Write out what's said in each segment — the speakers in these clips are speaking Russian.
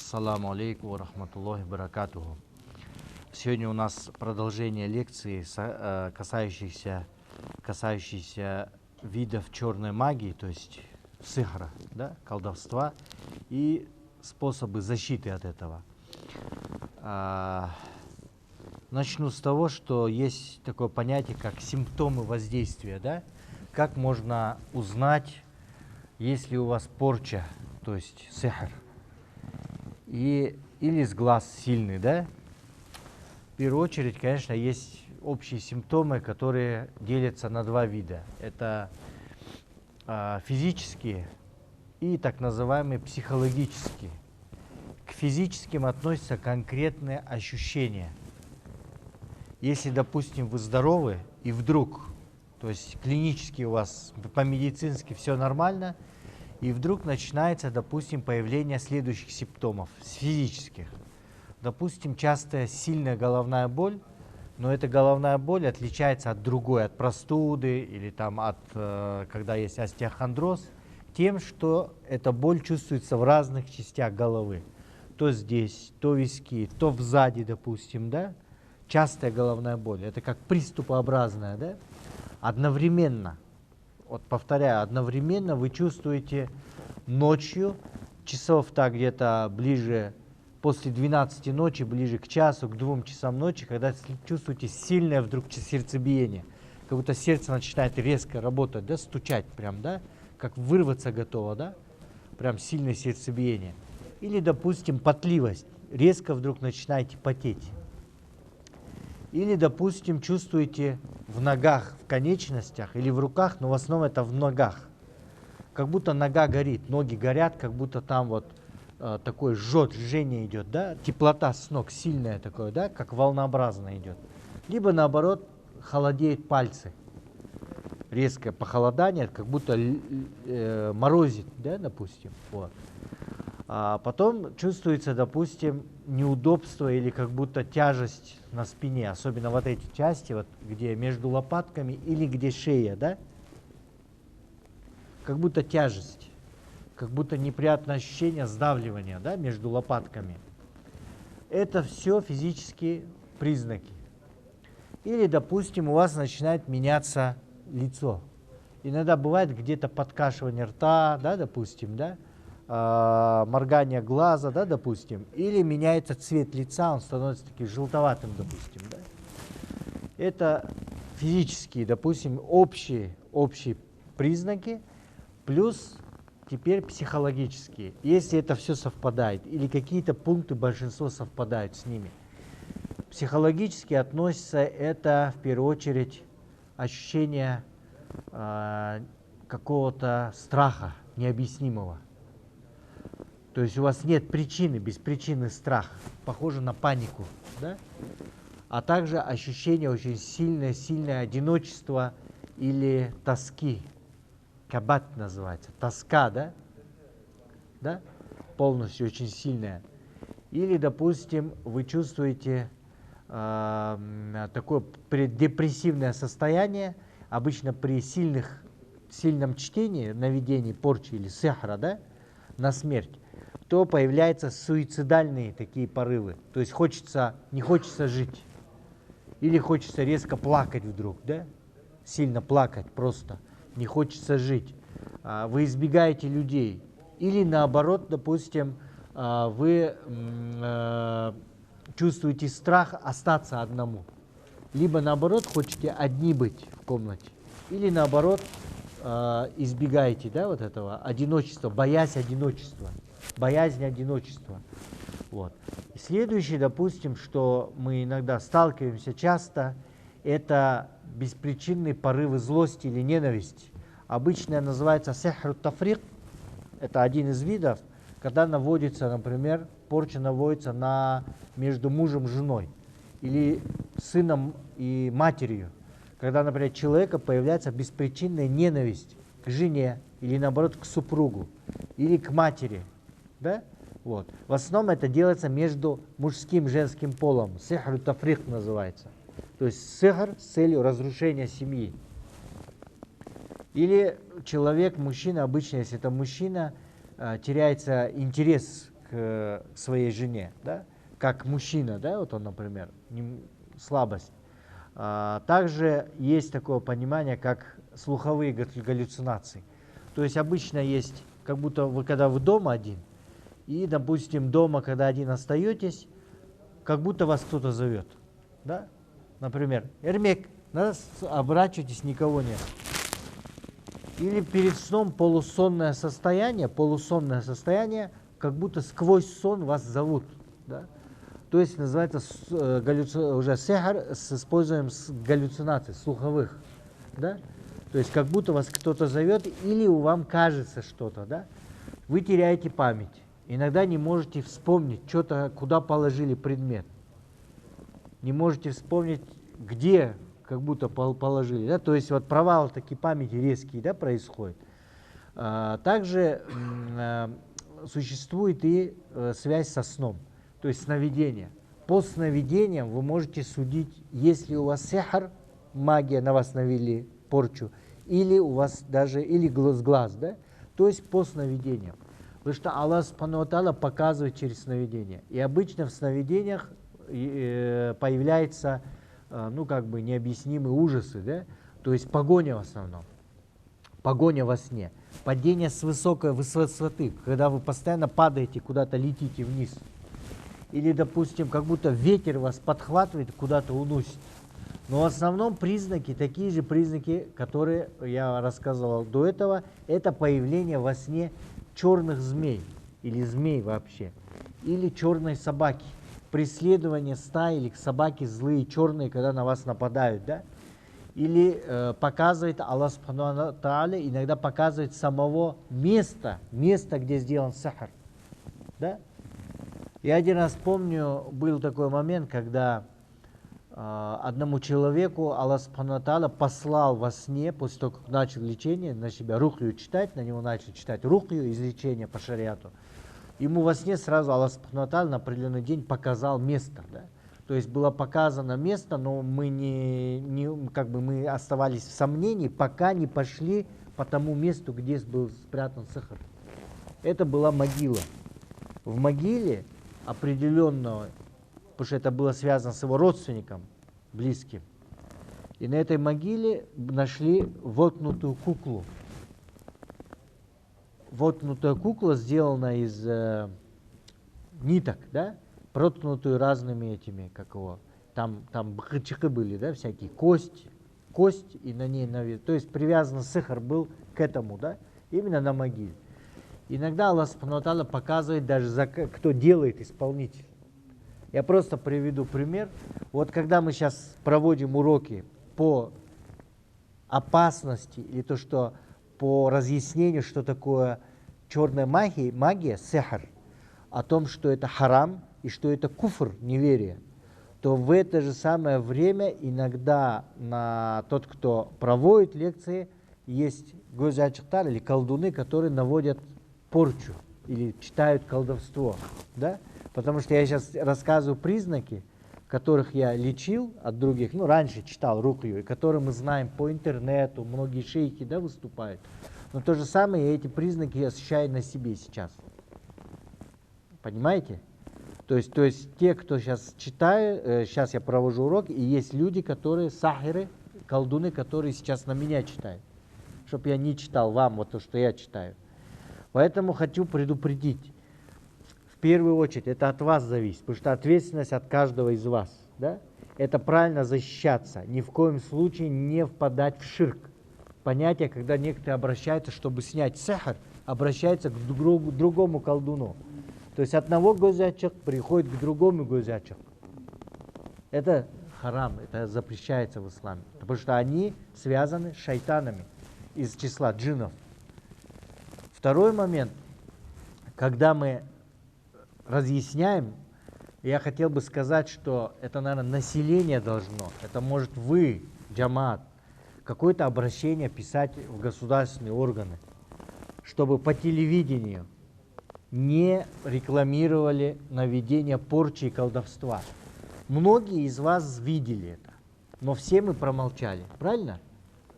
Ассаламу алейкум ва рахматуллахи ва баракатуху. Сегодня у нас продолжение лекции, касающейся видов черной магии, то есть сихра, да, колдовства, и способы защиты от этого. Начну с того, что есть такое понятие, как симптомы воздействия, да? Как можно узнать, есть ли у вас порча, то есть сихр, или с глаз сильный, да? В первую очередь, конечно, есть общие симптомы, которые делятся на два вида. Это физические и так называемые психологические. К физическим относятся конкретные ощущения. Если, допустим, вы здоровы и вдруг, то есть клинически у вас по-медицински все нормально, и вдруг начинается, допустим, появление следующих симптомов физических. Допустим, частая сильная головная боль, но эта головная боль отличается от другой, от простуды или там когда есть остеохондроз, тем, что эта боль чувствуется в разных частях головы. То здесь, то виски, то сзади, допустим, да? Частая головная боль. Это как приступообразная, да? Одновременно, вот повторяю, одновременно вы чувствуете ночью, часов так где-то ближе, после 12 ночи, ближе к часу, к 2 часам ночи, когда чувствуете сильное вдруг сердцебиение, как будто сердце начинает резко работать, да, стучать прям, да, как вырваться готово, да, прям сильное сердцебиение. Или, допустим, потливость, резко вдруг начинаете потеть. Или, допустим, чувствуете в ногах, в конечностях или в руках, но в основном это в ногах. Как будто нога горит, ноги горят, как будто там вот такое жжение идет, да, теплота с ног сильная такое, да, как волнообразно идет. Либо наоборот холодеют пальцы, резкое похолодание, как будто морозит, да, допустим. Вот. А потом чувствуется, допустим, неудобство или как будто тяжесть на спине, особенно вот эти части, вот, где между лопатками или где шея, да, как будто тяжесть, как будто неприятное ощущение сдавливания, да, между лопатками. Это все физические признаки. Или, допустим, у вас начинает меняться лицо. Иногда бывает где-то подкашивание рта, да, допустим, да, моргание глаза, да, допустим, или меняется цвет лица, он становится таким желтоватым, допустим, да. Это физические, допустим, общие признаки, плюс теперь психологические. Если это все совпадает, или какие-то пункты, большинство совпадают с ними. Психологически относится это, в первую очередь, ощущение какого-то страха необъяснимого. То есть у вас нет причины, без причины страх, похоже на панику, да? А также ощущение очень сильное одиночество или тоски. Кабат называется, тоска, да? Да? Полностью очень сильная. Или, допустим, вы чувствуете такое депрессивное состояние, обычно при сильном чтении, наведении порчи или сихра, да, на смерть, то появляются суицидальные такие порывы. То есть не хочется жить. Или хочется резко плакать вдруг, да? Сильно плакать просто. Не хочется жить. Вы избегаете людей. Или наоборот, допустим, вы чувствуете страх остаться одному. Либо наоборот, хотите одни быть в комнате. Или наоборот, избегаете, да, вот этого одиночества, боязнь одиночества. Вот. И следующее, допустим, что мы иногда сталкиваемся часто, это беспричинные порывы злости или ненависти. Обычно называется сихру тафрик. Это один из видов, когда наводится, например, порча наводится между мужем и женой, или сыном и матерью. Когда, например, у человека появляется беспричинная ненависть к жене, или наоборот к супругу, или к матери. Да? Вот. В основном это делается между мужским и женским полом. Сихру тафрик называется. То есть сихр с целью разрушения семьи. Или человек, мужчина, обычно, если это мужчина, теряется интерес к своей жене, да, как мужчина, да, вот он, например, слабость. Также есть такое понимание, как слуховые галлюцинации. То есть обычно есть, как будто вы когда вы дома один, и, допустим, дома, когда один остаетесь, как будто вас кто-то зовет, да? Например, Эрмек, оборачивайтесь, никого нет. Или перед сном полусонное состояние, как будто сквозь сон вас зовут, да? То есть называется уже сехар с использованием галлюцинаций, слуховых, да? То есть как будто вас кто-то зовет или вам кажется что-то, да? Вы теряете память. Иногда не можете вспомнить что-то, куда положили предмет. Не можете вспомнить, где как будто положили, да? То есть вот провал такие памяти резкие, да, происходит. Также существует и связь со сном. То есть сновидение. По сновидениям вы можете судить, если у вас сехар, магия на вас навели порчу, или у вас даже, или глаз, да? То есть по сновидениям. Потому что Аллах Субхану ва Тааля показывает через сновидения. И обычно в сновидениях появляются, ну как бы необъяснимые ужасы, да? То есть погоня в основном. Погоня во сне. Падение с высокой высоты, когда вы постоянно падаете, куда-то летите вниз. Или, допустим, как будто ветер вас подхватывает, куда-то уносит. Но в основном признаки, такие же признаки, которые я рассказывал до этого, это появление во сне черных змей, или змей вообще, или черной собаки. Преследование стаи или собаки злые, черные, когда на вас нападают, да? Или показывает Аллах Субхану ва Тааля, иногда показывает самого места, где сделан сахар, да? Я один раз помню, был такой момент, когда одному человеку Аллах Субхану ва Тааля послал во сне, после того, как начал лечение, на себя рухью читать, на него начал читать рухью из лечения по шариату. Ему во сне сразу Аллах Субхану ва Тааля на определенный день показал место, да? То есть было показано место, но мы мы оставались в сомнении, пока не пошли по тому месту, где был спрятан сахар. Это была могила. В могиле определенного, потому что это было связано с его родственником, близким. И на этой могиле нашли воткнутую куклу. Воткнутая кукла сделана из ниток, да, проткнутую разными этими, как его, там бхачихы были, да, всякие, кость, и на ней, то есть привязан сахар был к этому, да, именно на могиле. Иногда Аллах Субхану ва Тааля показывает даже, кто делает исполнитель. Я просто приведу пример. Вот когда мы сейчас проводим уроки по опасности, или то, что по разъяснению, что такое черная магия, сехар, о том, что это харам и что это куфр, неверие, то в это же самое время иногда тот, кто проводит лекции, есть гозячхтар или колдуны, которые наводят порчу или читают колдовство, да? Потому что я сейчас рассказываю признаки, которых я лечил от других, ну, раньше читал рукью, и которые мы знаем по интернету, многие шейхи, да, выступают. Но то же самое, я эти признаки ощущаю на себе сейчас. Понимаете? То есть те, кто сейчас читает, сейчас я провожу урок, и есть люди, которые сахиры, колдуны, которые сейчас на меня читают. Чтобы я не читал вам вот то, что я читаю. Поэтому хочу предупредить. В первую очередь, это от вас зависит, потому что ответственность от каждого из вас. Да? Это правильно защищаться. Ни в коем случае не впадать в ширк. Понятие, когда некоторые обращаются, чтобы снять сахар, обращаются к другому колдуну. То есть от одного гозячек приходит к другому гозячек. Это харам, это запрещается в исламе. Потому что они связаны с шайтанами из числа джиннов. Второй момент, когда мы разъясняем, я хотел бы сказать, что это, наверное, население должно, это может вы, джамаат, какое-то обращение писать в государственные органы, чтобы по телевидению не рекламировали наведение порчи и колдовства. Многие из вас видели это, но все мы промолчали, правильно?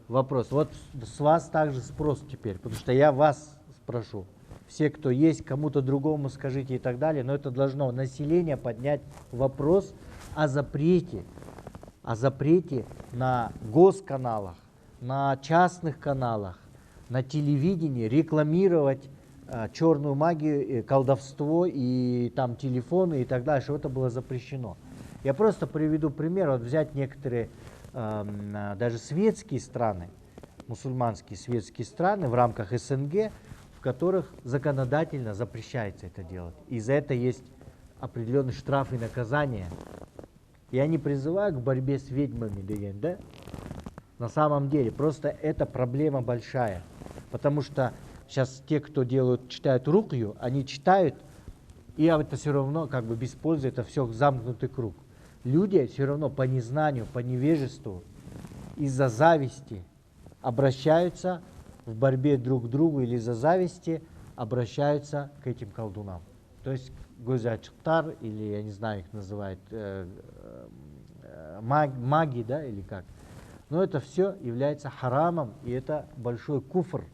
Вопрос. Вот с вас также спрос теперь, потому что я вас спрошу. все, кто есть, кому-то другому скажите и так далее, но это должно население поднять вопрос о запрете на госканалах, на частных каналах, на телевидении рекламировать черную магию, колдовство и там телефоны и так далее, чтобы это было запрещено. Я просто приведу пример, вот взять некоторые даже светские страны, мусульманские светские страны в рамках СНГ, в которых законодательно запрещается это делать. И за это есть определенные штрафы и наказания. Я не призываю к борьбе с ведьмами, да? На самом деле, просто эта проблема большая. Потому что сейчас те, кто читают рукью, они читают, и это все равно как бы без пользы, это все замкнутый круг. Люди все равно по незнанию, по невежеству, из-за зависти обращаются в борьбе друг к другу или из-за зависти обращаются к этим колдунам. То есть гозячктар, или я не знаю, их называют маги, да, или как. Но это все является харамом, и это большой куфр,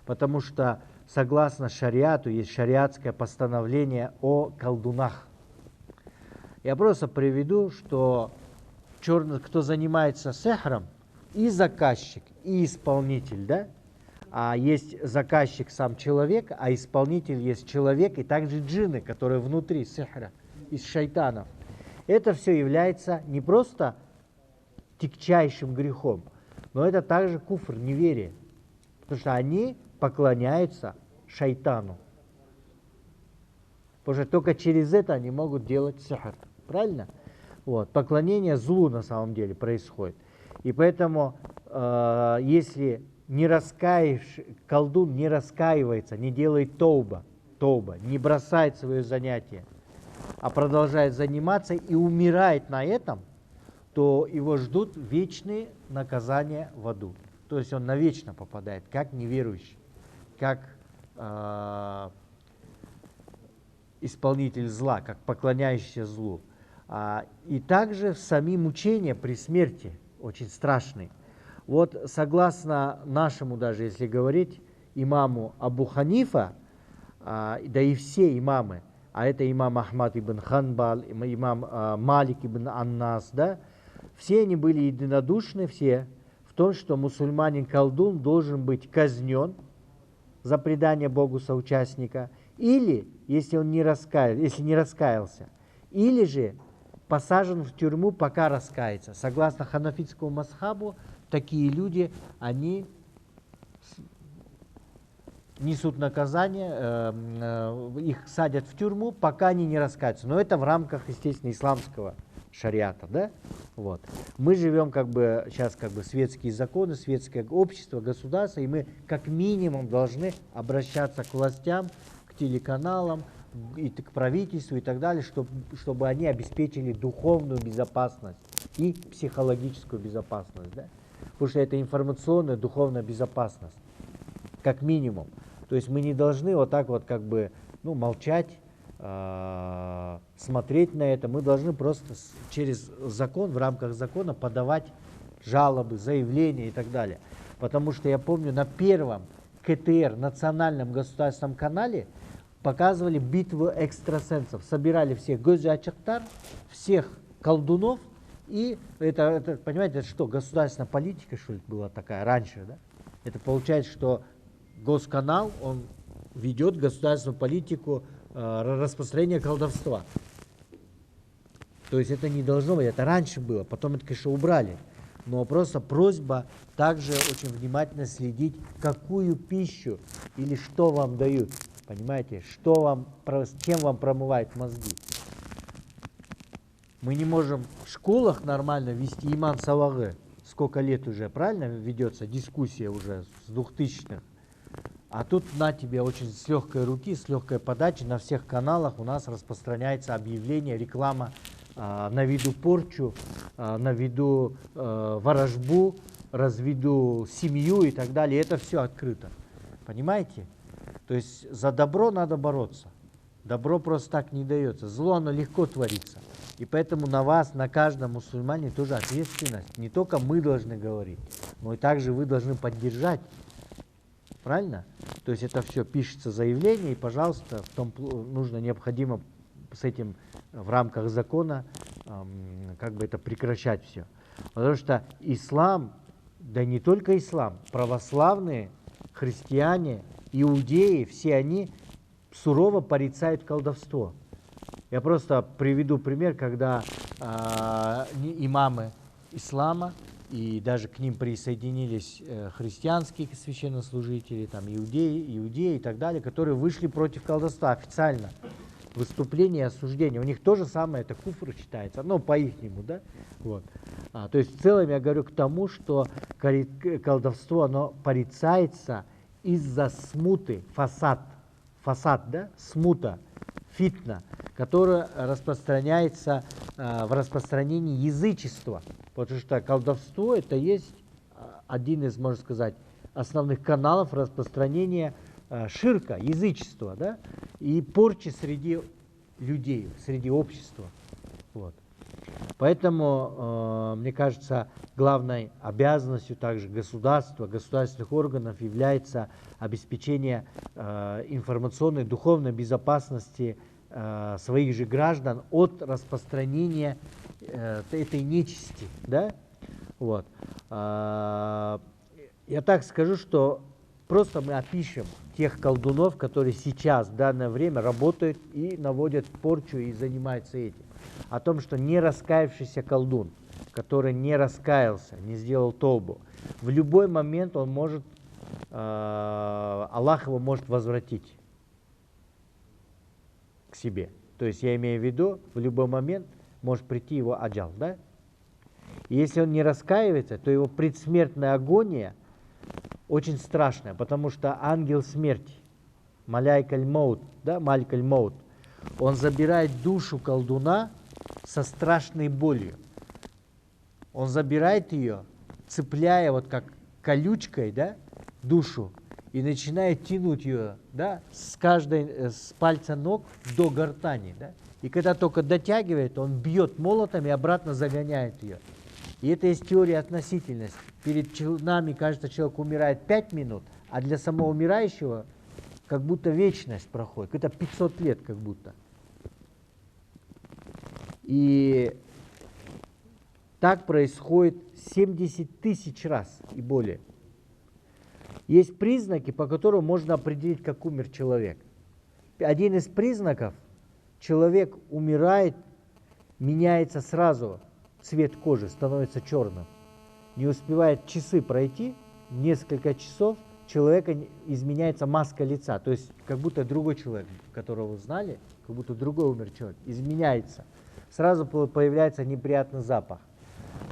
потому что согласно шариату есть шариатское постановление о колдунах. Я просто приведу, что кто занимается сихром, и заказчик, и исполнитель, да? А есть заказчик сам человек, а исполнитель есть человек, и также джинны, которые внутри сихра, из шайтанов. Это все является не просто тягчайшим грехом, но это также куфр, неверие. Потому что они поклоняются шайтану. Потому что только через это они могут делать сихр. Правильно? Вот. Поклонение злу на самом деле происходит. И поэтому, если колдун не раскаивается, не делает тауба, не бросает свое занятие, а продолжает заниматься и умирает на этом, то его ждут вечные наказания в аду. То есть он навечно попадает, как неверующий, как исполнитель зла, как поклоняющийся злу. И также сами мучения при смерти очень страшные. Вот согласно нашему, даже если говорить, имаму Абу Ханифа, да и все имамы, а это имам Ахмад ибн Ханбал, имам Малик ибн Аннас, да, все они были единодушны, все, в том, что мусульманин-колдун должен быть казнен за предание Богу соучастника, или, если он не раскаялся, или же посажен в тюрьму, пока раскается. Согласно ханафитскому масхабу, такие люди, они несут наказание, их садят в тюрьму, пока они не раскаются. Но это в рамках, естественно, исламского шариата, да? Вот. Мы живем сейчас светские законы, светское общество, государство, и мы как минимум должны обращаться к властям, к телеканалам, и к правительству и так далее, чтобы они обеспечили духовную безопасность и психологическую безопасность. Да? Потому что это информационная, духовная безопасность, как минимум. То есть мы не должны вот так вот молчать, смотреть на это. Мы должны просто через закон, в рамках закона подавать жалобы, заявления и так далее. Потому что я помню, на первом КТР, национальном государственном канале, показывали битву экстрасенсов, собирали всех гозячактар, всех колдунов, и это, понимаете, это что, государственная политика, что ли, была такая раньше, да? Это получается, что госканал, он ведет государственную политику распространения колдовства. То есть это не должно быть, это раньше было, потом это, конечно, убрали. Но просто просьба также очень внимательно следить, какую пищу или что вам дают. Понимаете, чем вам промывают мозги. Мы не можем в школах нормально вести иман салагы. Сколько лет уже, правильно, ведется дискуссия уже с 2000-х. А тут на тебе очень с легкой руки, с легкой подачи на всех каналах у нас распространяется объявление, реклама на виду порчу, на виду ворожбу, разведу семью и так далее. Это все открыто. Понимаете? То есть за добро надо бороться. Добро просто так не дается. Зло, оно легко творится. И поэтому на вас, на каждом мусульмане тоже ответственность. Не только мы должны говорить, но и также вы должны поддержать. Правильно? То есть это все пишется заявление, и, пожалуйста, нужно, необходимо с этим в рамках закона как бы это прекращать все. Потому что ислам, да не только ислам, православные, христиане, иудеи, все они сурово порицают колдовство. Я просто приведу пример, когда имамы ислама, и даже к ним присоединились христианские священнослужители, там, иудеи и так далее, которые вышли против колдовства официально. Выступление и осуждение. У них то же самое, это куфр считается, но по-ихнему, да? Вот. То есть в целом я говорю к тому, что колдовство, оно порицается из-за смуты, фасад, да? Смута, фитна, которая распространяется в распространении язычества. Потому что колдовство это есть один из, можно сказать, основных каналов распространения ширка, язычества, да, и порчи среди людей, среди общества. Вот. Поэтому, мне кажется, главной обязанностью также государства, государственных органов является обеспечение информационной, духовной безопасности своих же граждан от распространения этой нечисти. Да? Вот. Я так скажу, что просто мы опишем тех колдунов, которые сейчас, в данное время, работают и наводят порчу и занимаются этим. О том, что не раскаявшийся колдун, который не раскаялся, не сделал тобу, в любой момент он может, Аллах его может возвратить к себе. То есть я имею в виду, в любой момент может прийти его аджал, да? И если он не раскаивается, то его предсмертная агония очень страшная, потому что ангел смерти, маляйкаль маут, да, малькаль маут, он забирает душу колдуна со страшной болью. Он забирает ее, цепляя вот как колючкой, да, душу, и начинает тянуть ее, да, с пальца ног до гортани, да. И когда только дотягивает, он бьет молотом и обратно загоняет ее. И это есть теория относительности. Перед нами, кажется, человек умирает 5 минут, а для самого умирающего как будто вечность проходит, это 500 лет как будто. И так происходит 70 тысяч раз и более. Есть признаки, по которым можно определить, как умер человек. Один из признаков: человек умирает, меняется сразу цвет кожи, становится черным. Не успевает часы пройти, несколько часов человека изменяется маска лица. То есть как будто другой человек, которого вы знали, как будто другой умер человек, изменяется. Сразу появляется неприятный запах.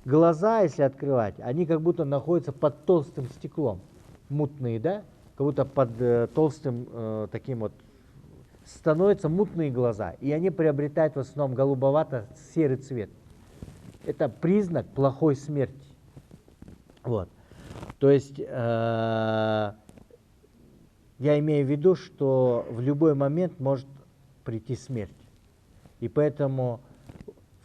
Глаза, если открывать, они как будто находятся под толстым стеклом. Мутные, да? Как будто под толстым таким вот. Становятся мутные глаза. И они приобретают в основном голубовато-серый цвет. Это признак плохой смерти. Вот. То есть я имею в виду, что в любой момент может прийти смерть. И поэтому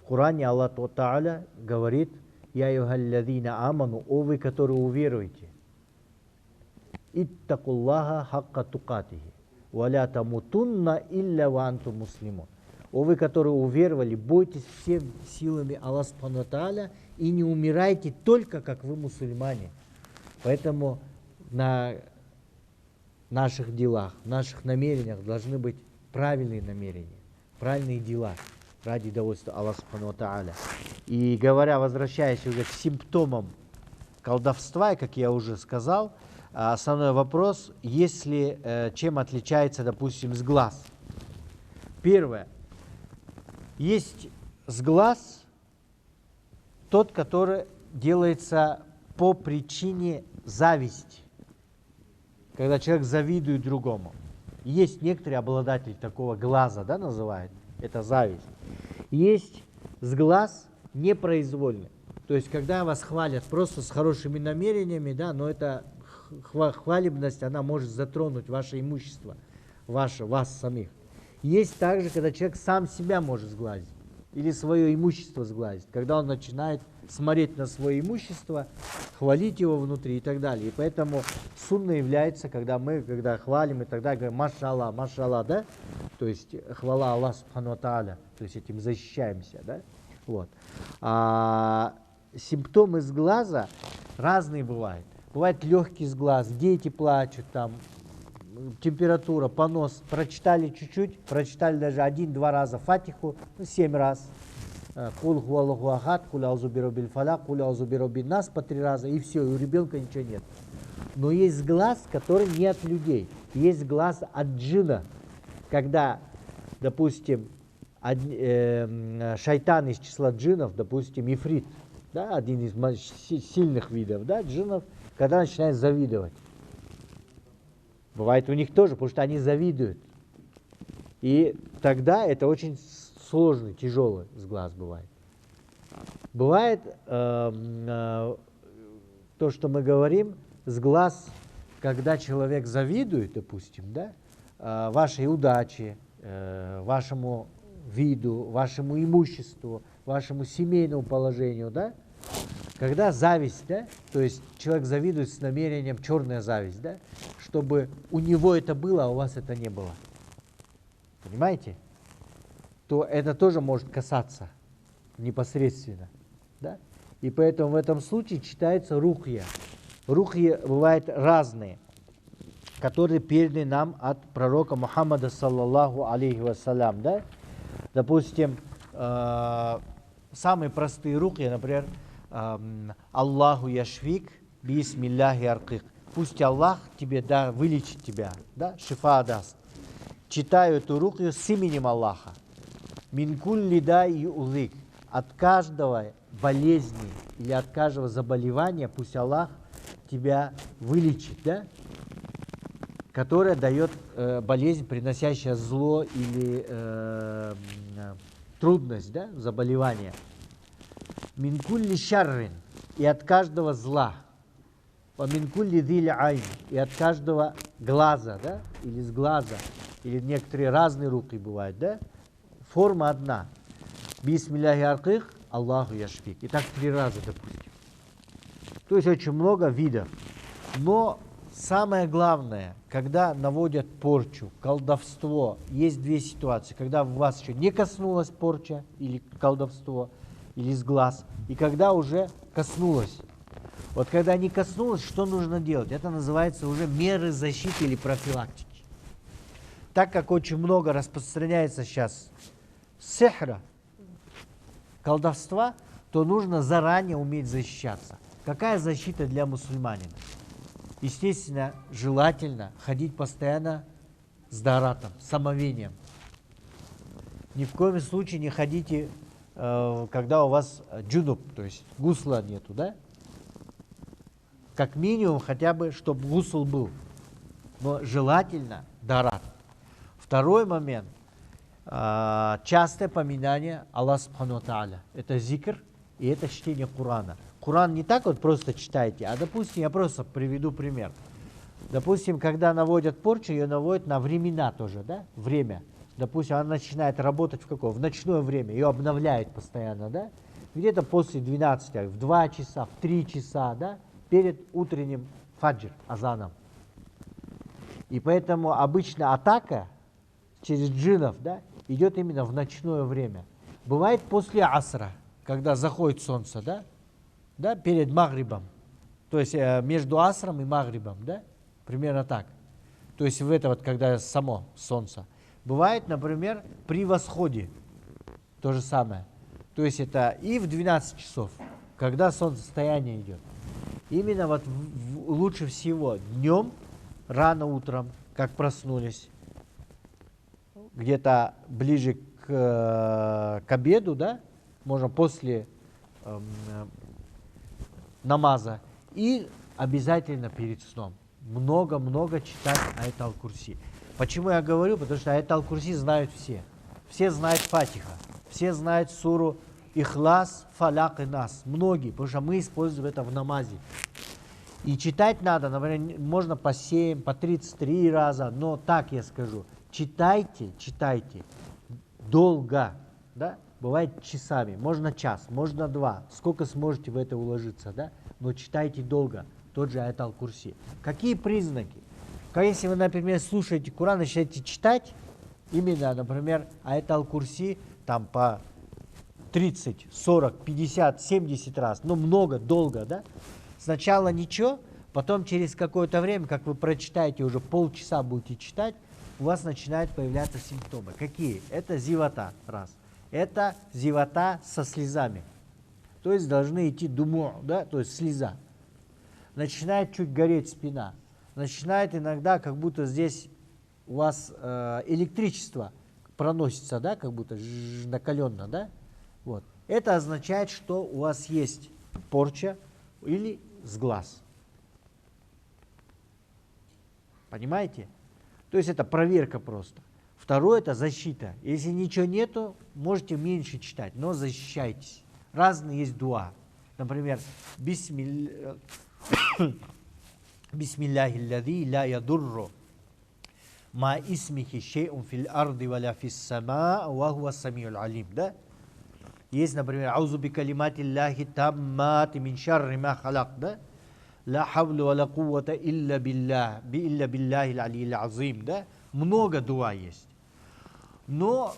в Коране Аллах Та'аля говорит: «Я юхаллядина аману», о вы, которые уверуете, «Иттакуллаха хакка тукатихи, валя тамутунна илля ва антум муслимун». О вы, которые уверовали, бойтесь всеми силами Аллаха Субхану ва Тааля и не умирайте только как вы мусульмане. Поэтому на наших делах, в наших намерениях должны быть правильные намерения, правильные дела ради удовольствия Аллаха Субхану ва Тааля. И говоря, возвращаясь уже к симптомам колдовства, как я уже сказал, основной вопрос: чем отличается, допустим, сглаз. Первое. Есть сглаз, тот, который делается по причине зависти, когда человек завидует другому. Есть некоторые обладатели такого глаза, да, называют, это зависть. Есть сглаз непроизвольный, то есть когда вас хвалят просто с хорошими намерениями, да, но эта хвалебность, она может затронуть ваше имущество, вас самих. Есть также, когда человек сам себя может сглазить или свое имущество сглазить, когда он начинает смотреть на свое имущество, хвалить его внутри и так далее. И поэтому сунна является, когда хвалим и так далее, говорим машаллах, да? То есть хвала Аллаху субхану ва тааля, то есть этим защищаемся, да? Вот. Симптомы с глаза разные бывают. Бывает легкий сглаз, дети плачут, там, температура, понос. Прочитали чуть-чуть, прочитали даже 1-2 раза фатиху, 7 раз. Кул хуаллаху ахад, кул аузу бироббил фалак, кул аузу бироббин нас по 3 раза, и все, и у ребенка ничего нет. Но есть глаз, который не от людей. Есть глаз от джинна. Когда, допустим, шайтан из числа джиннов, допустим, ифрит, да, один из сильных видов, да, джиннов, когда начинает завидовать. Бывает у них тоже, потому что они завидуют. И тогда это очень сложный, тяжелый сглаз бывает. Бывает то, что мы говорим, сглаз, когда человек завидует, допустим, да, вашей удаче, вашему виду, вашему имуществу, вашему семейному положению, да, когда зависть, да, то есть человек завидует с намерением, черная зависть, да, чтобы у него это было, а у вас это не было. Понимаете? То это тоже может касаться непосредственно, да? И поэтому в этом случае читается рухья. Рухьи бывают разные, которые переданы нам от пророка Мухаммада саллаллаху алейхи вассалям, да? Допустим, самые простые рухьи, например, Аллаху яшфик, бисмилляхи аркик. Пусть Аллах тебе вылечит тебя, да, шифа даст. Читаю эту рухью с именем Аллаха. Мин кулли дай улик. От каждого болезни или от каждого заболевания пусть Аллах тебя вылечит, да? Которая дает болезнь, приносящая зло или трудность, да, заболевание. Мин кулли шаррин. И от каждого зла. Мин кулли диль айн. И от каждого глаза, да, или с глаза. Или некоторые разные руки бывают, да? Форма одна. Бисмилляхи арких, Аллаху яшфик. И так 3 раза, допустим. То есть очень много видов. Но самое главное, когда наводят порчу, колдовство, есть 2 ситуации. Когда в вас еще не коснулась порча или колдовство, или с глаз, и когда уже коснулось. Вот когда не коснулось, что нужно делать? Это называется уже меры защиты или профилактики. Так как очень много распространяется сейчас сихра, колдовства, то нужно заранее уметь защищаться. Какая защита для мусульманина? Естественно, желательно ходить постоянно с даратом, с омовением. Ни в коем случае не ходите, когда у вас джунуб, то есть гусла нету, да? Как минимум, хотя бы, чтобы гусл был. Но желательно дарат. Второй момент. Частое поминание Аллаха субхану ва тааля. Это зикр и это чтение Корана. Коран не так вот просто читайте, а, допустим, я просто приведу пример. Допустим, когда наводят порчу, ее наводят на времена тоже, да? Время. Допустим, она начинает работать в ночное время, ее обновляют постоянно, да? Где-то после 12, в 2 часа, в 3 часа, да? Перед утренним фаджр, азаном. И поэтому обычно атака через джиннов, да, идет именно в ночное время. Бывает после асра, когда заходит солнце, да, да, перед магрибом. То есть между асром и магрибом, да, примерно так. То есть в это вот, когда само солнце. Бывает, например, при восходе, то же самое. То есть это и в 12 часов, когда солнцестояние идет. Именно вот лучше всего днем, рано утром, как проснулись, где-то ближе к обеду, да, можно после намаза, и обязательно перед сном. Много-много читать аят аль-Курси. Почему я говорю? Потому что аят аль-Курси знают все. Все знают Фатиха, все знают суру Ихлас, Фаляк и Нас. Многие, потому что мы используем это в намазе. И читать надо, например, можно по 7, по 33 раза, но так я скажу. Читайте долго, да? бывает часами, можно час, можно два, сколько сможете в это уложиться, да? Но читайте долго, тот же аят аль-Курси. Какие признаки? Если вы, например, слушаете Коран, начинаете читать, именно, например, аят аль-Курси, там по 30, 40, 50, 70 раз, ну много, долго, да? Сначала ничего, потом через какое-то время, как вы прочитаете, уже полчаса будете читать, у вас начинают появляться симптомы. Какие? Это зевота, раз. Это зевота со слезами. То есть должны идти думу, да, то есть слеза. Начинает чуть гореть спина. Начинает иногда, как будто здесь у вас электричество проносится, да, как будто накаленно, да. Вот. Это означает, что у вас есть порча или сглаз. Понимаете? То есть это проверка просто. Второе — это защита. Если ничего нету, можете меньше читать, но защищайтесь. Разные есть дуа. Например, Бисмиллахи ладзи ла ядурру ма исмихи шейун фил арди валя фис сама ва хуа самиуль алим. Да? Есть, например, аузу би калиматиллахи таммати мин шарри ма халак. Да? Ла хавлю ва ла куввата илля биллахи алиил азим. Да? Много дуа есть. Но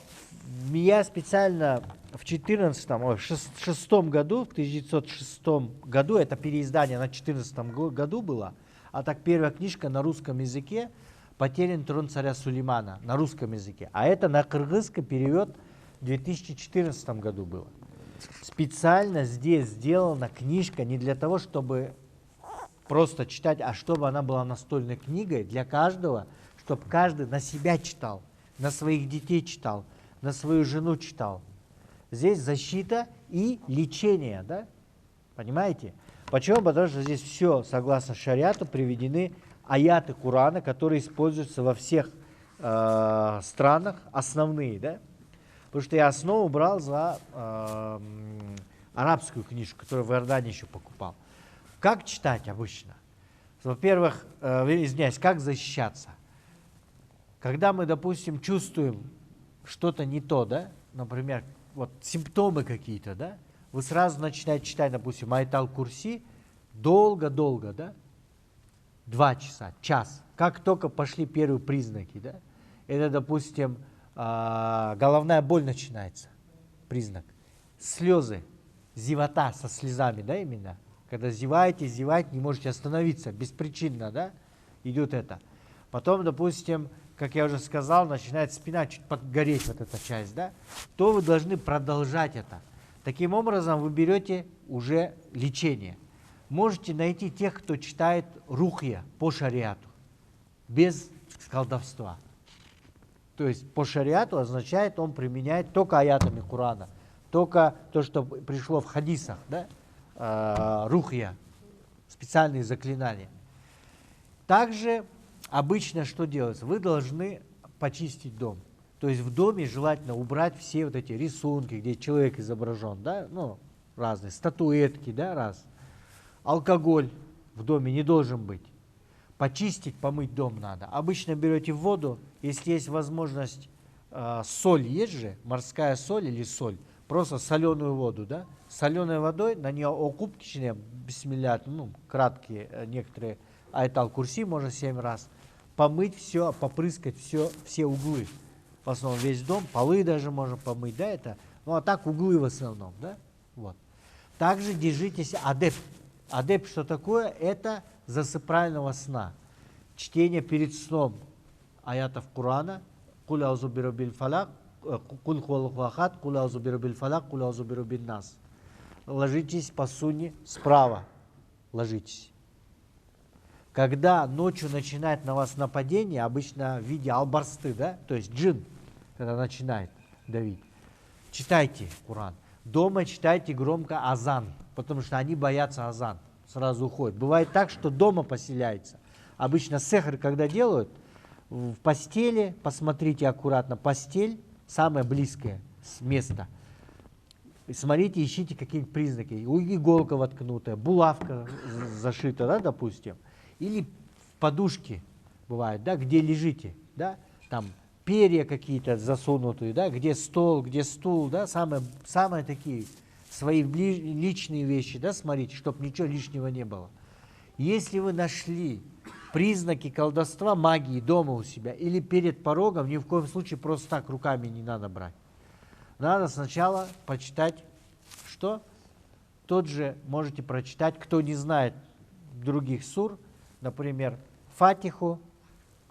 я специально в 1906 году, в 1906 году, это переиздание на 2014 году было, а так первая книжка на русском языке «Потерян трон царя Сулеймана» на русском языке. А это на кыргызский перевод в 2014 году было. Специально здесь сделана книжка не для того, чтобы просто читать, а чтобы она была настольной книгой для каждого, чтобы каждый на себя читал, на своих детей читал, на свою жену читал. Здесь защита и лечение, да? Понимаете? Почему? Потому что здесь все, согласно шариату, приведены аяты Корана, которые используются во всех странах, основные, да? Потому что я основу брал за арабскую книжку, которую в Иордании еще покупал. Как читать обычно? Во-первых, извиняюсь, как защищаться? Когда мы, допустим, чувствуем что-то не то, да, например, вот симптомы какие-то, да, вы сразу начинаете читать, допустим, аят аль-Курси, долго-долго, да, 2 часа, час. Как только пошли первые признаки, да, это, допустим, головная боль начинается, признак. Слезы, зевота со слезами, да, именно. Когда зеваете, не можете остановиться, беспричинно, да, идет это. Потом, допустим, как я уже сказал, начинает спина чуть подгореть, вот эта часть, да, то вы должны продолжать это. Таким образом, вы берете уже лечение. Можете найти тех, кто читает рухья по шариату, без колдовства. То есть по шариату означает, он применяет только аятами Корана, только то, что пришло в хадисах, да, рухья, специальные заклинания. Также обычно что делается? Вы должны почистить дом. То есть в доме желательно убрать все вот эти рисунки, где человек изображен, да, ну, разные, статуэтки, да, раз. Алкоголь в доме не должен быть. Почистить, помыть дом надо. Обычно берете воду, если есть возможность, соль есть же, морская соль или соль, просто соленую воду, да, соленой водой, на нее окупки, бисмилля, ну, краткие некоторые, аят аль-Курси можно 7 раз, помыть все, попрыскать все углы. В основном весь дом, полы даже можно помыть, да, это, ну, а так углы в основном, да, вот. Также держитесь адеп. Адеп что такое? Это засыпального сна. Чтение перед сном аятов Корана, куль аузу бираббил фалак, куль хуаллаху ахад, куль аузу бираббил фалак, куль аузу бираббин нас. Ложитесь по сунне справа, ложитесь. Когда ночью начинает на вас нападение, обычно в виде албарсты, да, то есть джин, когда начинает давить, читайте Коран. Дома читайте громко азан, потому что они боятся азан, сразу уходят. Бывает так, что дома поселяется. Обычно сехр, когда делают, в постели, посмотрите аккуратно, постель, самое близкое место. Смотрите, ищите какие-нибудь признаки. Иголка воткнутая, булавка зашита, да, допустим. Или в подушке бывает, да, где лежите, да, там перья какие-то засунутые, да, где стол, где стул, да, самые такие свои личные вещи, да, смотрите, чтобы ничего лишнего не было. Если вы нашли признаки колдовства, магии дома у себя или перед порогом, ни в коем случае просто так руками не надо брать. Надо сначала почитать, что? Тот же можете прочитать, кто не знает других сур, например, Фатиху,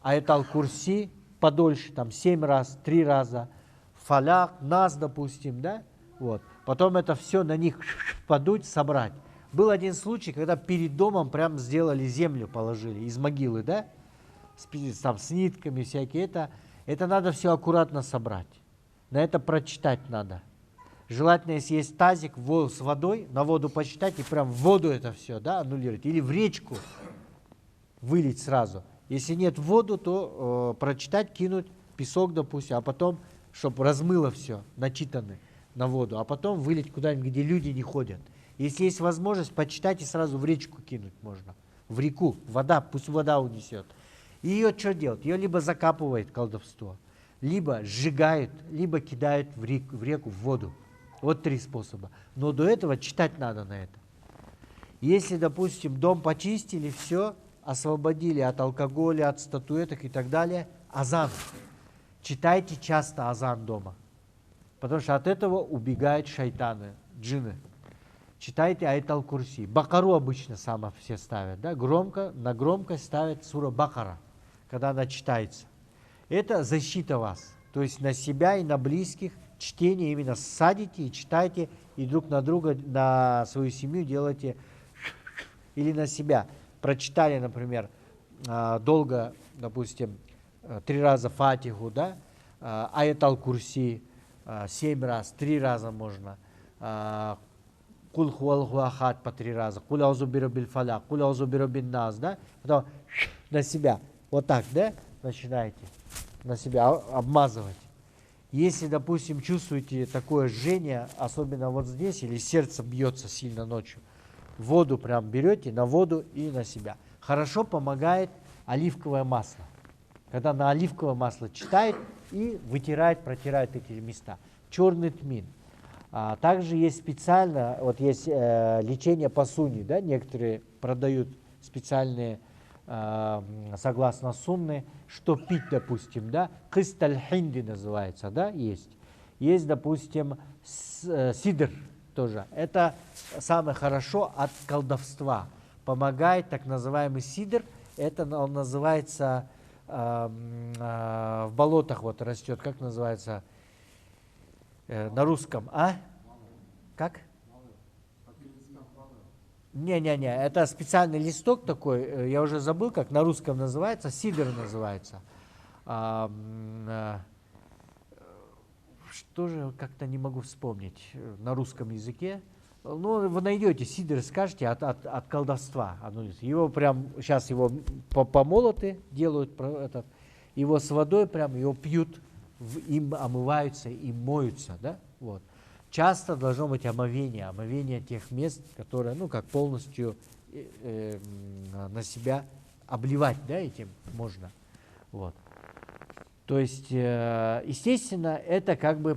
Аят аль-Курси, подольше, там 7 раз, 3 раза, Фалак, Нас, допустим, да? Вот. Потом это все на них подуть, собрать. Был один случай, когда перед домом прям сделали землю, положили из могилы, да? С нитками всякие. Это надо все аккуратно собрать. На это прочитать надо. Желательно, если есть тазик с водой, на воду почитать и прям в воду это все, да, аннулировать. Или в речку вылить сразу. Если нет воду, то прочитать, кинуть песок, допустим, а потом, чтобы размыло все, начитанное на воду, а потом вылить куда-нибудь, где люди не ходят. Если есть возможность, почитать и сразу в речку кинуть можно. В реку, вода, пусть вода унесет. И ее что делать? Ее либо закапывает колдовство, либо сжигают, либо кидают в реку, в воду. Вот 3 способа. Но до этого читать надо на это. Если, допустим, дом почистили, все, освободили от алкоголя, от статуэток и так далее, азан. Читайте часто азан дома. Потому что от этого убегают шайтаны, джинны. Читайте Аят аль-Курси. Бакару обычно самое все ставят. Да? Громко, на громкость ставят сура Бакара, когда она читается. Это защита вас. То есть на себя и на близких чтение именно садите и читайте, и друг на друга, на свою семью делайте, или на себя. Прочитали, например, долго, допустим, 3 раза Фатиху, да? Аят аль-Курси, 7 раз, 3 раза можно. Кул хуалху ахад по 3 раза. Кул аузу бирабиль фаляк, кул аузу бирабиль нас, да? Потом на себя. Вот так, да? Начинаете на себя обмазывать. Если, допустим, чувствуете такое жжение, особенно вот здесь, или сердце бьется сильно ночью, воду прям берете, на воду и на себя. Хорошо помогает оливковое масло. Когда на оливковое масло читает и вытирает, протирает эти места. Черный тмин. Также есть специально, вот есть лечение по сунне, да, некоторые продают специальные, согласно сунне, что пить, допустим, да, кист аль-хинди называется, да, есть. Есть, допустим, сидр тоже. Это самое хорошо от колдовства. Помогает так называемый сидр, это он называется, в болотах вот растет, как называется, на русском, Как? Не-не-не, это специальный листок такой, я уже забыл, как на русском называется, сидр называется. Что же, как-то не могу вспомнить на русском языке. Ну, вы найдете сидр, скажете, от колдовства. Его прям, сейчас его помолоты делают, его с водой прям, его пьют, им омываются, им моются, да, вот. Часто должно быть омовение тех мест, которые, ну, как полностью на себя обливать, да, этим можно, вот. То есть, естественно, это как бы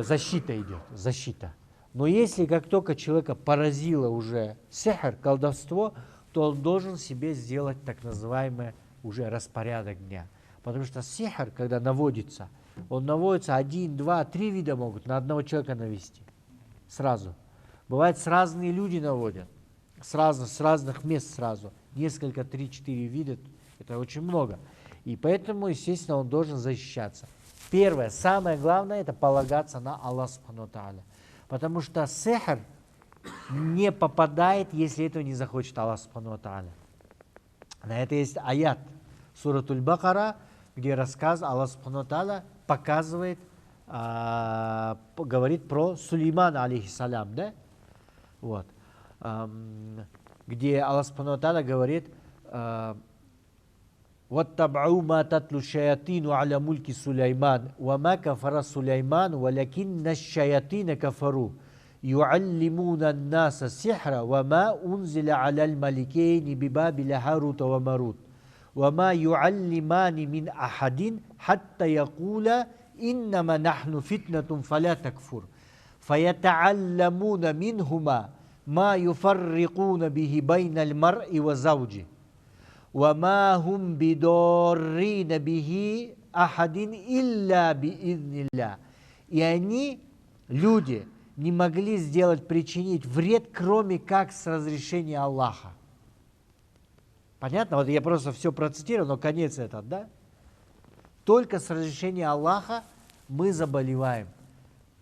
защита идет, защита. Но если как только человека поразило уже сихр, колдовство, то он должен себе сделать так называемый уже распорядок дня. Потому что сихр, когда наводится, он наводится 1, 2, 3 вида могут на одного человека навести. Сразу. Бывает, разные люди наводят. С разных мест сразу. Несколько, 3-4 вида. Это очень много. И поэтому, естественно, он должен защищаться. Первое, самое главное, это полагаться на Аллах Субхану ва Тааля. Потому что сихр не попадает, если этого не захочет Аллах Субхану ва Тааля. На это есть аят. Суратуль Бакара, где рассказ Аллах Субхану ва Тааля показывает, говорит про Сулеймана, алейхиссалям, да? Вот. Где Аллах Субхану ва Тааля говорит: وَاتَّبْعُوا مَا تَتْلُو الشَّيَاطِينُ عَلَى مُلْكِ سُلَيْمَانَ وَمَا كَفَرَ سُلَيْمَانُ وَلَكِنَّ الشَّيَاطِينَ كَفَرُوا يُعَلِّمُونَ النَّاسَ السِّحْرَ وَمَا أُنْزِلَ عَلَى الْمَلِكَيْنِ بِبَابِلَ هَارُوتَ وَمَارُوتَ وَمَا يُعَلِّمَانِ مِنْ أَحَدٍ حَتَّى يَقُولَ إِنَّمَا نَحْنُ فِتْنَةٌ فَلَا تَكْفُرْ فَيَتَعَلَّمُونَ مِنْهُمَا مَا يُفَرِّقُونَ بِهِ بَيْنَ الْمَرْءِ وَزَوْجِهِ وَمَا هُمْ بِضَارِّينَ بِهِ أَحَدٍ إِلَّا بِإِذْنِ اللَّهِ. И они, люди, не могли причинить вред, кроме как с разрешения Аллаха. Понятно? Вот я просто все процитировал, но конец этот, да? Только с разрешения Аллаха мы заболеваем.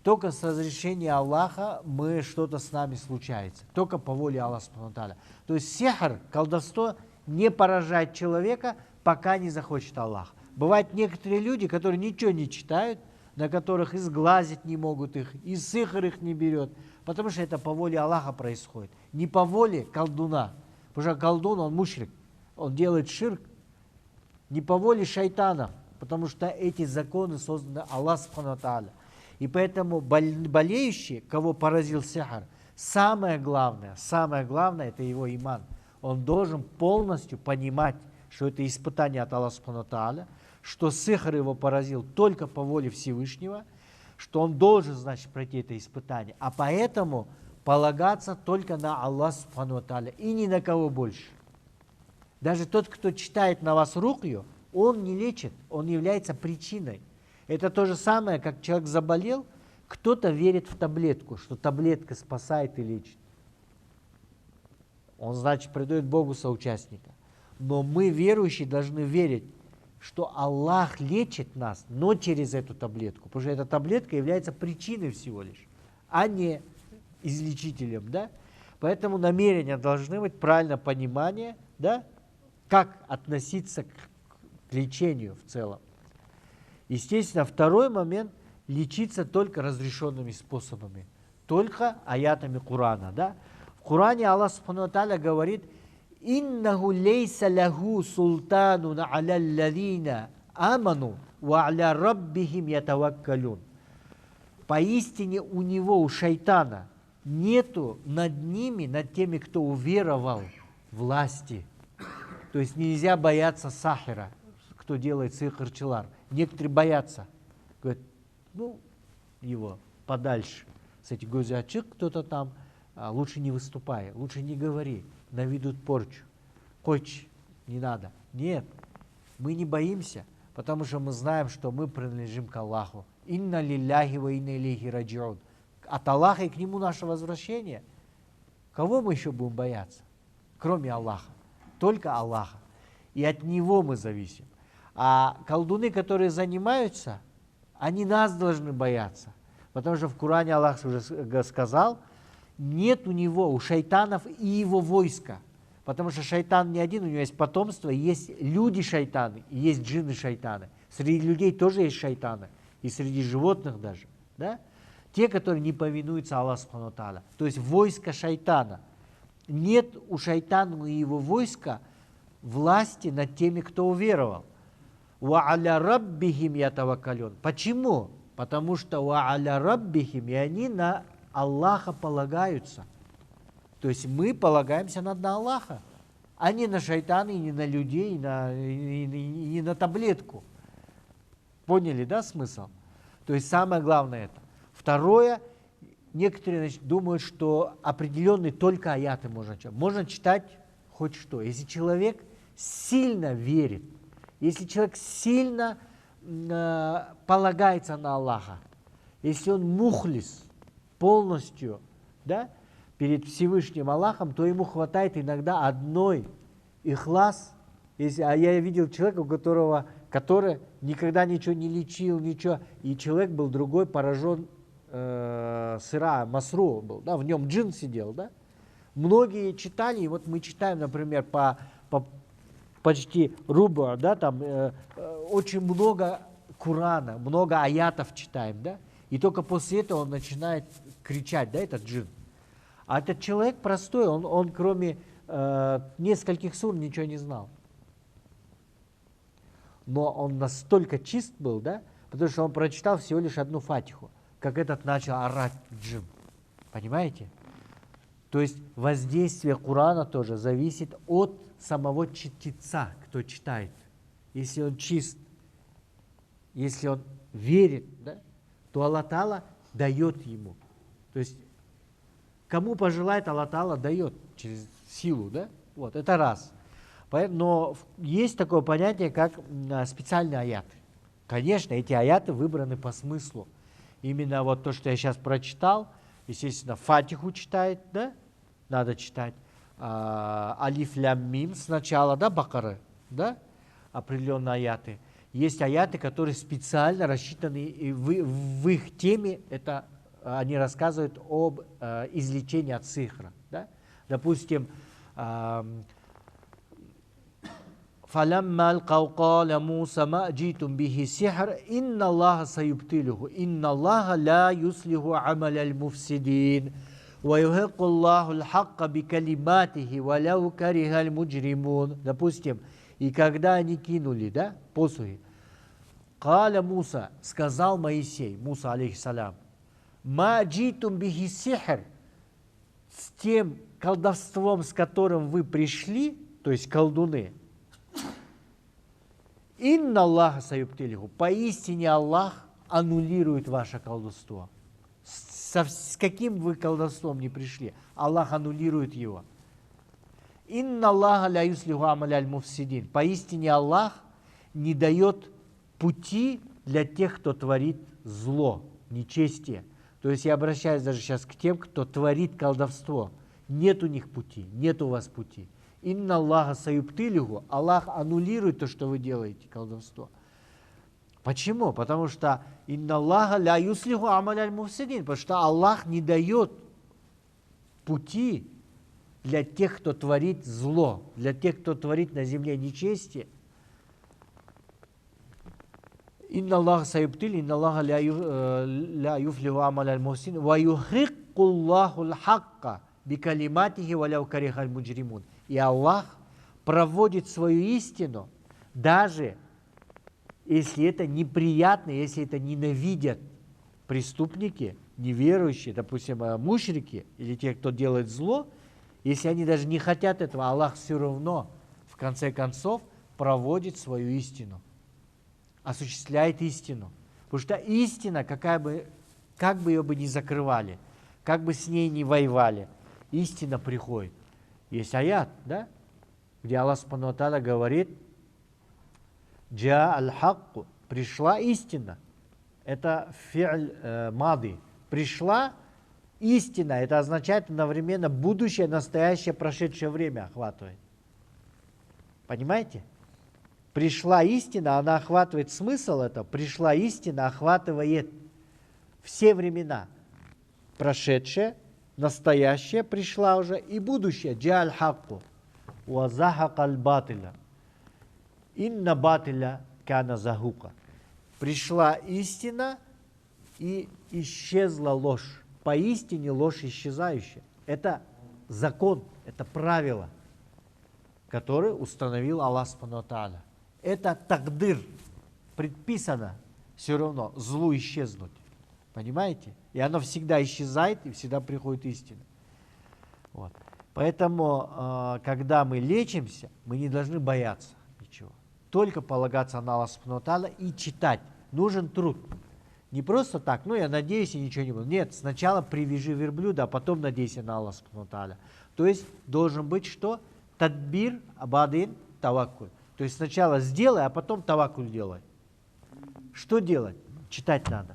Только с разрешения Аллаха что-то с нами случается. Только по воле Аллаха Субхану ва Тааля. То есть сихр, колдовство не поражает человека, пока не захочет Аллах. Бывают некоторые люди, которые ничего не читают, на которых и сглазить не могут их, и сихр их не берет, потому что это по воле Аллаха происходит. Не по воле колдуна. Потому что колдун, он мушрик, он делает ширк. Не по воле шайтана, потому что эти законы созданы Аллахом Субхану ва Тааля. И поэтому болеющий, кого поразил сихр, самое главное, это его иман. Он должен полностью понимать, что это испытание от Аллаха Субхану ва Тааля, что сихр его поразил только по воле Всевышнего, что он должен, значит, пройти это испытание. А поэтому полагаться только на Аллаха Субхану ва Тааля и ни на кого больше. Даже тот, кто читает на вас рукью, он не лечит, он является причиной. Это то же самое, как человек заболел, кто-то верит в таблетку, что таблетка спасает и лечит. Он, значит, предает Богу соучастника. Но мы, верующие, должны верить, что Аллах лечит нас, но через эту таблетку. Потому что эта таблетка является причиной всего лишь, а не излечителем. Да? Поэтому намерения должны быть, правильное понимание, да? Как относиться к лечению в целом. Естественно, второй момент – лечиться только разрешенными способами, только аятами Корана. Да? В Коране Аллах Субхану ва Тааля говорит: «Иннаху лейса лаху султанун аля аллазина аману ва аля раббихим ятаваккалун». Поистине у него, у шайтана, нету над ними, над теми, кто уверовал, власти. То есть нельзя бояться сахира, кто делает сихр-челар. Некоторые боятся. Говорят, его подальше. Кстати, гозячик кто-то там, лучше не выступай, лучше не говори, наведут порчу. Коч, не надо. Нет, мы не боимся, потому что мы знаем, что мы принадлежим к Аллаху. Инна лилляхи ва инна илейхи раджиун. От Аллаха и к Нему наше возвращение. Кого мы еще будем бояться? Кроме Аллаха. Только Аллаха. И от Него мы зависим. А колдуны, которые занимаются, они нас должны бояться. Потому что в Коране Аллах уже сказал, нет у него, у шайтанов и его войска. Потому что шайтан не один, у него есть потомство, есть люди-шайтаны, и есть джинны-шайтаны. Среди людей тоже есть шайтаны, и среди животных даже. Да? Те, которые не повинуются Аллаху Субхану ва Тааля. То есть войско шайтана. Нет у шайтана и его войска власти над теми, кто уверовал. «Ва аля раббихим ятаваккалюн». Почему? Потому что «Ва аля раббихим», и они на Аллаха полагаются. То есть мы полагаемся на Аллаха, а не на шайтана, и не на людей, и не на таблетку. Поняли, да, смысл? То есть самое главное это. Второе, некоторые думают, что определенные только аяты можно читать. Можно читать хоть что. Если человек сильно верит, если человек сильно полагается на Аллаха, если он мухлис полностью, да, перед Всевышним Аллахом, то ему хватает иногда одной ихлас. А я видел человека, который никогда ничего не лечил, ничего, и человек был другой, поражен сыра, масру был, да, в нем джин сидел, да. Многие читали, и вот мы читаем, например, по почти рубу, да, там очень много Корана, много аятов читаем, да, и только после этого он начинает кричать, да, этот джин. А этот человек простой, он кроме нескольких сур ничего не знал. Но он настолько чист был, да, потому что он прочитал всего лишь одну фатиху, как этот начал орать джин. Понимаете? То есть воздействие Корана тоже зависит от самого чтеца, кто читает, если он чист, если он верит, да, то Аллах Та'ала дает ему. То есть, кому пожелает, Аллах Та'ала дает через силу, да? Вот, это раз. Но есть такое понятие, как специальные аяты. Конечно, эти аяты выбраны по смыслу. Именно вот то, что я сейчас прочитал, естественно, Фатиху читает, да? Надо читать. Алиф лям мим сначала, да, Бакары, да? Определенные аяты. Есть аяты, которые специально рассчитаны, и в их теме это они рассказывают об излечении от сихра. Да? Допустим, فَلَمَّا الْقَوْا قَالَ مُوسَى مَا جِئْتُمْ بِهِ سِحْرٌ إِنَّ اللَّهَ سَيُبْطِلُهُ إِنَّ اللَّهَ لَا يُصْلِحُ عَمَلَ الْمُفْسِدِينَ وَيُحِقُّ اللَّهُ الْحَقَّ بِكَلِمَاتِهِ وَلَوْ كَرِهَ الْمُجْرِمُونَ. Допустим, и когда они кинули, да, посухи, قَالَ Муса, сказал Моисей, Муса алейхиссалям, «Ма джитум бихи сихр», с тем колдовством, с которым вы пришли, то есть колдуны, «Инна Аллаха саюбтилиху», поистине Аллах аннулирует ваше колдовство. С каким вы колдовством не пришли, Аллах аннулирует его. «Инна Аллаха ля юслиху амаля аль-муфсидин», поистине Аллах не дает пути для тех, кто творит зло, нечестие. То есть я обращаюсь даже сейчас к тем, кто творит колдовство. Нет у них пути, нет у вас пути. Инна Аллаха саюбтилиху, Аллах аннулирует то, что вы делаете, колдовство. Почему? Потому что инна Аллаха ля юслиху амаля аль-муфсидин, потому что Аллах не дает пути для тех, кто творит зло, для тех, кто творит на земле нечестие. Инна Аллаха саюбтилиху, инна Аллаха ля юфлиху амаля аль-муфсидин, ва юхикку Аллаху аль-хакка бикалиматихи валяу кариха аль-муджримун. И Аллах проводит свою истину, даже если это неприятно, если это ненавидят преступники, неверующие, допустим, мушрики или те, кто делает зло, если они даже не хотят этого, Аллах все равно, в конце концов, проводит свою истину, осуществляет истину. Потому что истина, как бы ее бы ни закрывали, как бы с ней ни воевали, истина приходит. Есть аят, да, где Аллах Субхану ва Тааля говорит, «Джа аль-хакку», пришла истина. Это фи'ль мади. Пришла истина, это означает одновременно будущее, настоящее, прошедшее время охватывает. Понимаете? Пришла истина, она охватывает смысл этого. Пришла истина, охватывает все времена. Прошедшее, настоящее пришла уже и будущее. Джа аль-хакку. Ва захака аль-батиля. Инна батиля кана захука. Пришла истина и исчезла ложь. Поистине ложь исчезающая. Это закон, это правило, которое установил Аллах Субхану ва Тааля. Это тагдир. Предписано все равно злу исчезнуть. Понимаете? И оно всегда исчезает, и всегда приходит истина. Вот. Поэтому, когда мы лечимся, мы не должны бояться ничего. Только полагаться на Аллаха Субхану ва Тааля и читать. Нужен труд. Не просто так, ну я надеюсь, и ничего не буду. Нет, сначала привяжи верблюда, а потом надейся на Аллаха Субхану ва Тааля. То есть должен быть что? Тадбир, абадин, таваккуль. То есть сначала сделай, а потом таваккуль делай. Что делать? Читать надо.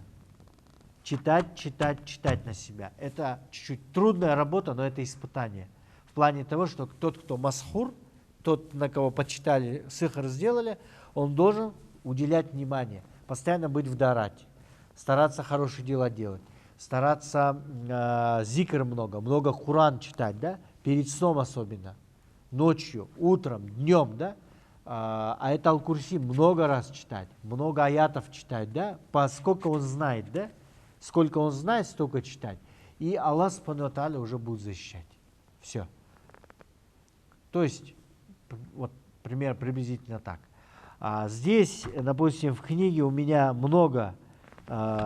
Читать на себя. Это чуть-чуть трудная работа, но это испытание. В плане того, что тот, кто масхур, тот, на кого почитали, сихр сделали, он должен уделять внимание, постоянно быть в дарате, стараться хорошие дела делать, стараться зикр много Куран читать, да, перед сном особенно, ночью, утром, днем, да, а это Аль-Курси много раз читать, много аятов читать, да, поскольку он знает, да, сколько он знает, столько читать. И Аллах Субхану ва Тааля уже будет защищать. Все. То есть, вот пример приблизительно так. Здесь, допустим, в книге у меня много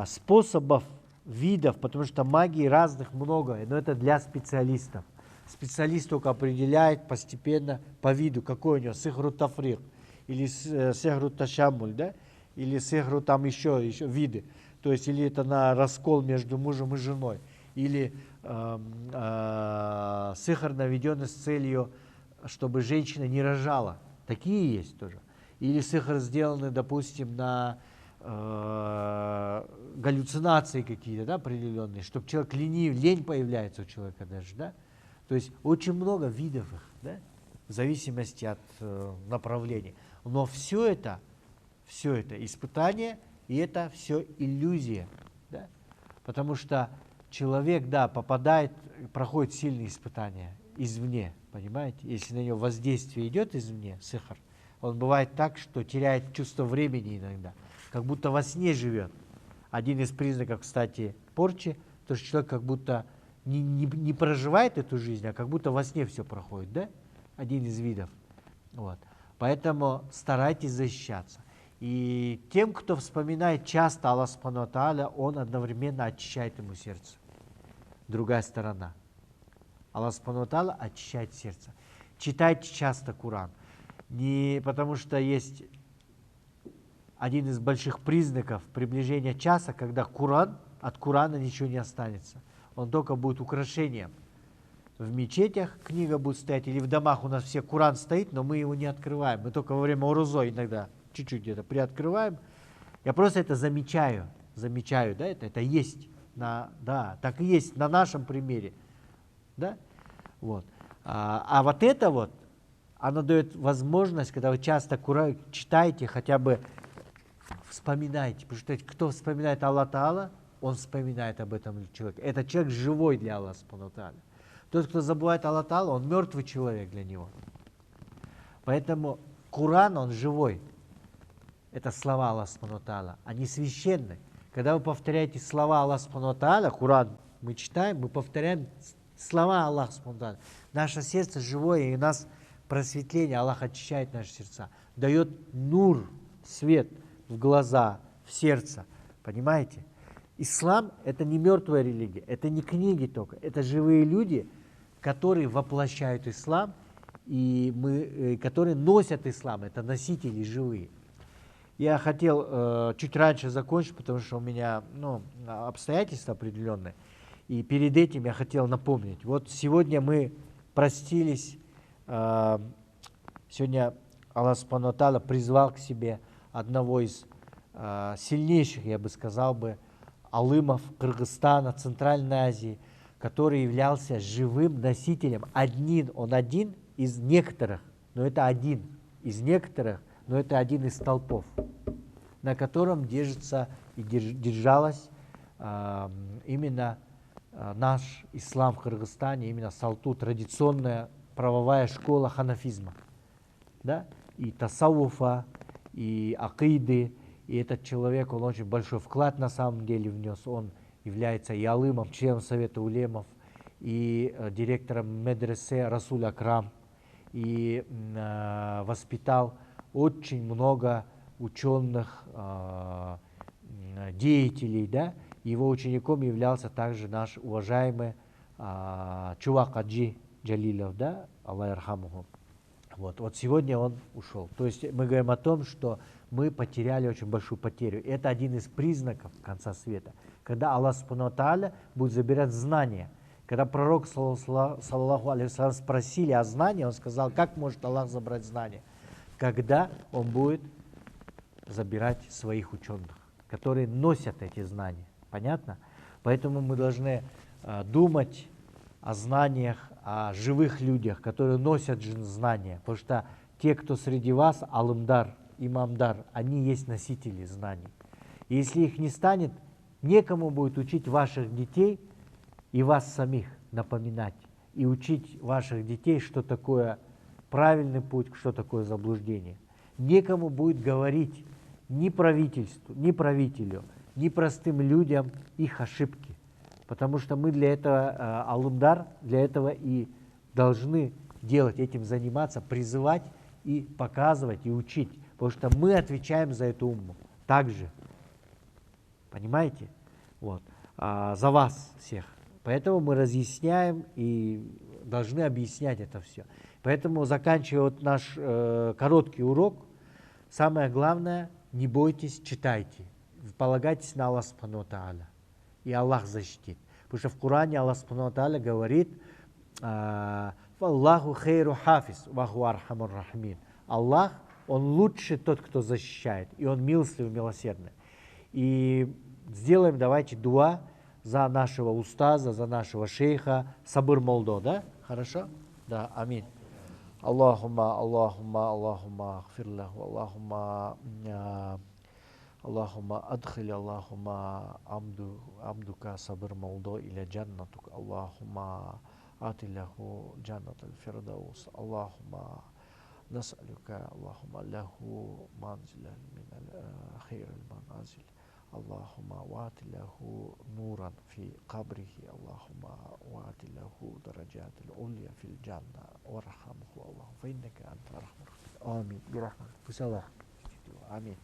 способов, видов, потому что магии разных много, но это для специалистов. Специалист только определяет постепенно по виду, какой у него сихру тафрик. или сехру ташамуль, да, или сехру там еще виды, то есть или это на раскол между мужем и женой, или сихр наведенный с целью, чтобы женщина не рожала, такие есть тоже, или сихр сделанный, допустим, на галлюцинации какие-то, да, определенные, чтобы человек лень появляется у человека даже, да, то есть очень много видов их, да, в зависимости от направления. Но все это испытание, и это все иллюзия, да, потому что человек, да, проходит сильные испытания извне, понимаете, если на него воздействие идет извне, сихр, он бывает так, что теряет чувство времени иногда, как будто во сне живет. Один из признаков, кстати, порчи, то, что человек как будто не проживает эту жизнь, а как будто во сне все проходит, да? Один из видов. Вот. Поэтому старайтесь защищаться. И тем, кто вспоминает часто Аллах Субхану ва Тааля, он одновременно очищает ему сердце. Другая сторона. Аллах Субхану ва Тааля очищает сердце. Читайте часто Коран. Не потому что есть один из больших признаков приближения часа, когда от Корана ничего не останется. Он только будет украшением. В мечетях книга будет стоять, или в домах у нас все Коран стоит, но мы его не открываем. Мы только во время урузо иногда чуть-чуть где-то приоткрываем. Я просто это замечаю, да, это есть. Да, так и есть на нашем примере. Да? Вот. А вот это вот, оно дает возможность, когда вы часто Коран читаете, хотя бы вспоминайте, потому что кто вспоминает Аллах Та'ала, он вспоминает об этом человеке. Этот человек живой для Аллаха Субхану ва Тааля. Тот, кто забывает Аллах Та'ала, он мертвый человек для него. Поэтому Коран, он живой. Это слова Аллаха Субхану ва Тааля, они священны. Когда вы повторяете слова Аллаха Субхану ва Тааля, Коран мы читаем, мы повторяем слова Аллаха Субхану ва Тааля. Наше сердце живое, и у нас просветление, Аллах очищает наши сердца, дает нур, свет в глаза, в сердце. Понимаете? Ислам – это не мертвая религия, это не книги только, это живые люди, которые воплощают ислам, и которые носят ислам, это носители живые. Я хотел чуть раньше закончить, потому что у меня обстоятельства определенные, и перед этим я хотел напомнить. Вот сегодня мы простились, сегодня Аллах Субхану ва Тааля призвал к себе одного из сильнейших, я бы сказал алымов Кыргызстана, Центральной Азии, который являлся живым носителем. Он один из некоторых, но это один из некоторых, но это один из столпов, на котором держится и держалась именно наш ислам в Кыргызстане, именно Салту, традиционная правовая школа ханафизма, да? И тасауфа, и акиды. И этот человек, он очень большой вклад на самом деле внес. Он является и алымом, членом Совета улемов, и директором медресе Расуль Акрам, и воспитал очень много ученых, деятелей, да? Его учеником являлся также наш уважаемый Чувак Аджи Джалилов, да? Аллах ярхамуху. Вот сегодня он ушел. То есть мы говорим о том, что мы потеряли очень большую потерю. Это один из признаков конца света. Когда Аллах Субхану ва Тааля будет забирать знания. Когда пророк, саллаллаху алейхи вассалям, спросили о знании, он сказал, как может Аллах забрать знания? Когда он будет забирать своих ученых, которые носят эти знания. Понятно? Поэтому мы должны думать о знаниях, о живых людях, которые носят знания. Потому что те, кто среди вас, алымдар, имамдар, они есть носители знаний. И если их не станет, некому будет учить ваших детей и вас самих напоминать. И учить ваших детей, что такое правильный путь, что такое заблуждение. Некому будет говорить ни правительству, ни правителю, ни простым людям их ошибки. Потому что мы для этого, алымдар, для этого и должны делать, этим заниматься, призывать и показывать, и учить. Потому что мы отвечаем за эту умму. Также. Понимаете? Вот. За вас всех. Поэтому мы разъясняем и должны объяснять это все. Поэтому, заканчивая наш короткий урок, Самое главное, не бойтесь, читайте. Полагайтесь на Аллах Субхану ва Тааля. И Аллах защитит. Потому что в Коране Аллах Субхану ва Тааля говорит: «Валлаху хейру хафиз, ваху архамур рахимин». Аллах, Он лучше тот, кто защищает. И Он милостливый, милосердный. И сделаем, давайте, дуа за нашего устаза, за нашего шейха Сабыр Молдо, да? Хорошо? Да, аминь. Аллахумма, Аллахумма, Аллахумма, ахфирлаху, Аллахумма, Аллахумма, адхили, Аллахумма, амдука Сабыр Молдо иля джаннатук, Аллахумма, атилляху джаннат аль-фирдаус, Аллахумма, нас'алюка, Аллахумма, ляху манзиля мин аль-хейр аль-маназиль. اللهم وات له نورا في قبره اللهم وات له درجات العليا في الجنة وارحمه الله فإنك أنت أرحم الراحمين آمين برحمتك بسم الله آمين